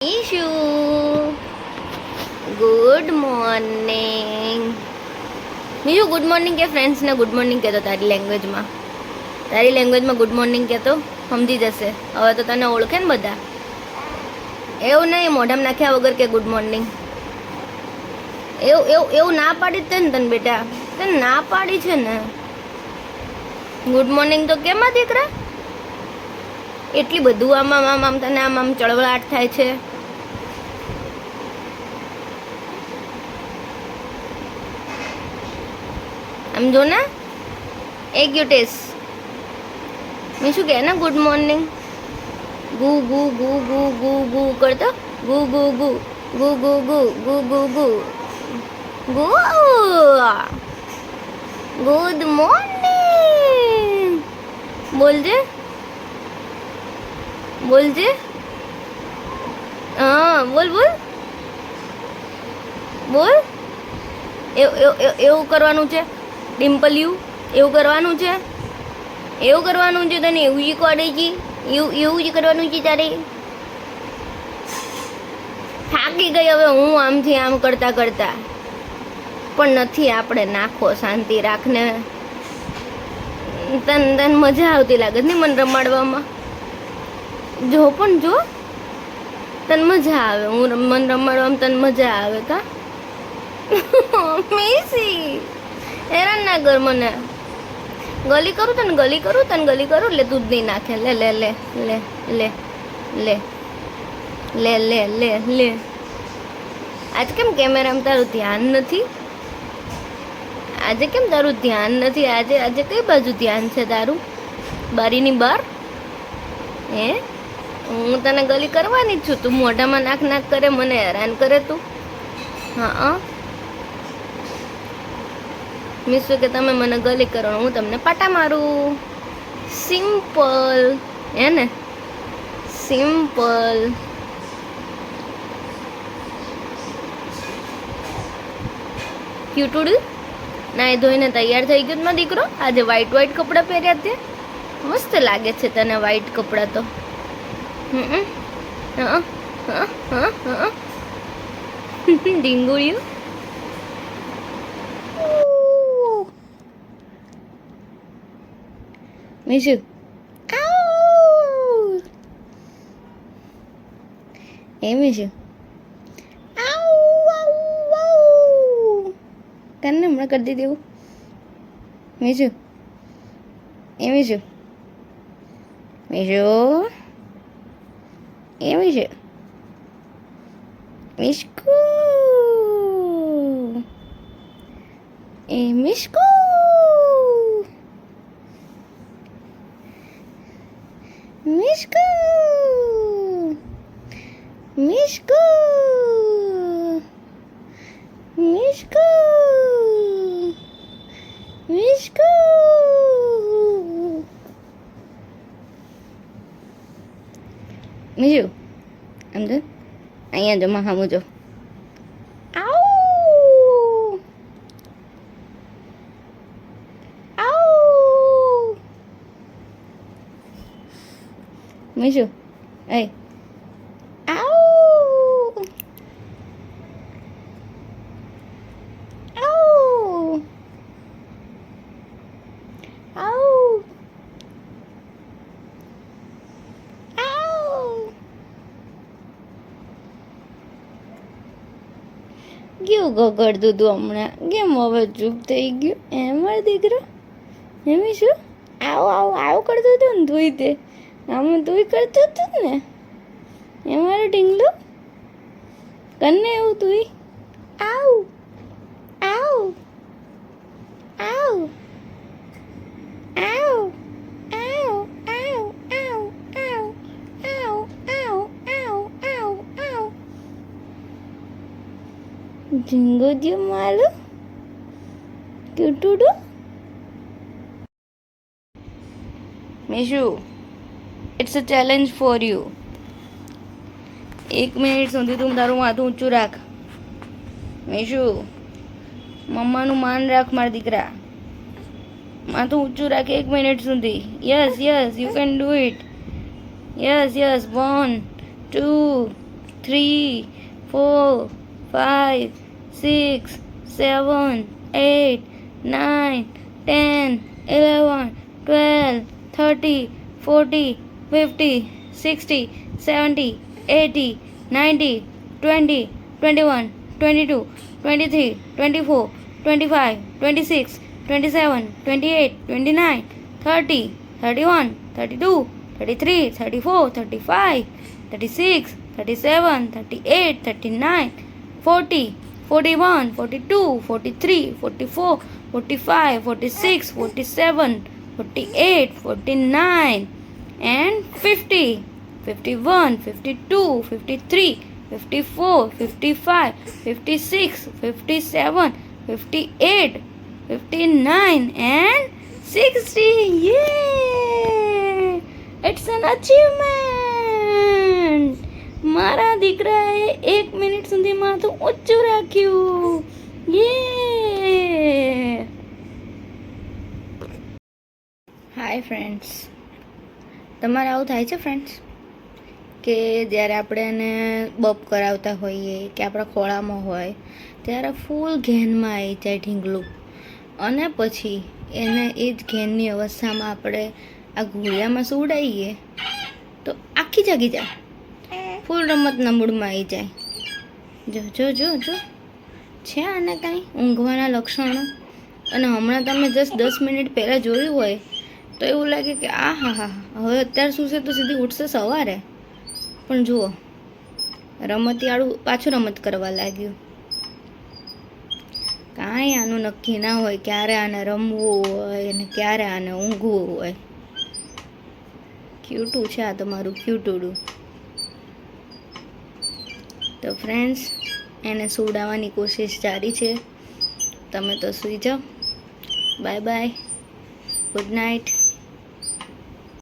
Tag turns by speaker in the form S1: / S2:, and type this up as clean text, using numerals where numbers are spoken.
S1: ઈશુ good morning. બીજું good morning કે ફ્રેન્ડ્સને good morning કહેતો તારી લેંગ્વેજમાં ગુડ મોર્નિંગ કહેતો સમજી જશે. હવે તો તને ઓળખે ને બધા. એવું નહીં મોઢામાં નાખ્યા વગર કે ગુડ મોર્નિંગ. એવું ના પાડી જ ને તને બેટા, તને ના પાડી છે ને. ગુડ મોર્નિંગ તો કેમાં દીકરા? એટલી બધું આમ તને આમ ચળવળાટ થાય છે. આમ જો ને એક યુટેસ મેં શું કહે ને ગુડ મોર્નિંગ ગુ ગુ ગુ ગુ ગુ ગુ કરતો ગુ ગુ ગુ ગુ ગુ ગુ ગુ ગુ ગુ ગુ ગુડ મોર્નિંગ બોલજે બોલજે. હા બોલ બોલ બોલ. એવું કરવાનું છે ડિમ્પલ. એવું કરવાનું છે તને. એવું જ કરે છે. એવું જ કરવાનું છે તારે. થાકી ગઈ હવે હું આમથી આમ કરતા પણ નથી. આપણે નાખો શાંતિ રાખને. તને મજા આવતી લાગે ને મને રમાડવામાં. જો તને મજા આવે. મને રમાડવામાં તને મજા આવે કા? મેસી હેરાન ના કર મને. ગલી કરું તને ગલી કરું એટલે દૂધ નહીં નાખે. લે લે લે લે લે લે લે લે લે લે. આજ કેમ કેમેરામાં તારું ધ્યાન નથી? આજે કઈ બાજુ ધ્યાન છે તારું? બારીની બહાર? હે હું તને ગલી કરવાની જ છું. તું મોઢામાં નાક કરે, મને હેરાન કરે તું. હા મિસ કે તમે મને ગલી કરો, હું તમને પાટા મારું. સિમ્પલ હે ને? સિમ્પલ. ક્યુટુડું નાઈ ધોઈને તૈયાર થઈ ગયો મારો દીકરો. આજે વ્હાઈટ કપડાં પહેર્યા તે મસ્ત લાગે છે તને વ્હાઈટ કપડાં તો. ડીંગુળિયું. મીશુ મીશુ કરને હમણાં કરી દીધી એવું. મીશુ મીશુ મિશ્કુ મિશ્કુ મિશ્કુ મિશ્કુ મિશ્કુ મિશ્કુ. મીશુ આમ જો અહીંયા જો મહામું જો. મીશુ એ કેવું ગગડતું હતું હમણાં, કેમ હવે ચૂપ થઈ ગયું? મારો દીકરો શું આવું કરતું હતું ને તુંય તે આમ તુંય કરતો હતો ને મારો ઢીંગલો કરને એવું તુંય. આવ આવ આવ આવ આવ આવ આવ આવ આવ આવ આવ આવ આવ. ઢીંગો દિયો માલો ક્યુટુડો. Mishu it's a challenge for you. 1 minute સુધી તું તારું માથું ઊંચું રાખ. મીશુ મમ્માનું માન રાખ મારા દીકરા. માથું ઊંચું રાખ 1 મિનિટ સુધી. Yes you can do it. Yes 1 2 3, 4, 5, 6, 7, 8, 9, 10, 11, 12, 13, 14, 15, 16, 17, 18, 19, 20, 21, 22, 23, 24, 25, 26, 27, 28, 29, 30, 31, 32, 33, 34, 35, 36, 37, 38, 39, 40, 41, 42, 43, 44, 45, 46, 47, 48, 49, and 50, 51, 52, 53, 54, 55, 56, 57, 58, 59, and 60. Yay! It's an achievement. મારા દીકરાએ 1 મિનિટ સુધી માથું ઊંચું રાખ્યું. યે! હાય ફ્રેન્ડ્સ, તમારે આવું થાય છે ફ્રેન્ડ્સ કે જ્યારે આપણે એને બપ કરાવતા હોઈએ કે આપણા ખોળામાં હોય ત્યારે ફૂલ ઘેનમાં આવી જાય ઢીંગલું, અને પછી એને એ જ ઘેનની અવસ્થામાં આપણે આ ઘોડિયામાં સુવડાવીએ તો આખી જાગી જાય, ફૂલ રમતના મૂડમાં આવી જાય. જો જો જો જો છે આને કાંઈ ઊંઘવાના લક્ષણો. અને હમણાં તમે જસ્ટ 10 મિનિટ પહેલાં જોયું હોય તો એવું લાગે કે આ હા હા હવે અત્યાર સૂશે તો સીધી ઉઠશે સવારે. પણ જુઓ, રમતિયાળું પાછું રમત કરવા લાગ્યું. કાંઈ આનું નક્કી ના હોય ક્યારે આને રમવું હોય અને ક્યારે આને ઊંઘવું હોય. ક્યુટું છે આ તમારું ક્યુટુડું. તો ફ્રેન્ડ્સ, એને સુવડાવવાની કોશિશ જારી છે. તમે તો સૂઈ જાઓ. Bye bye, good night.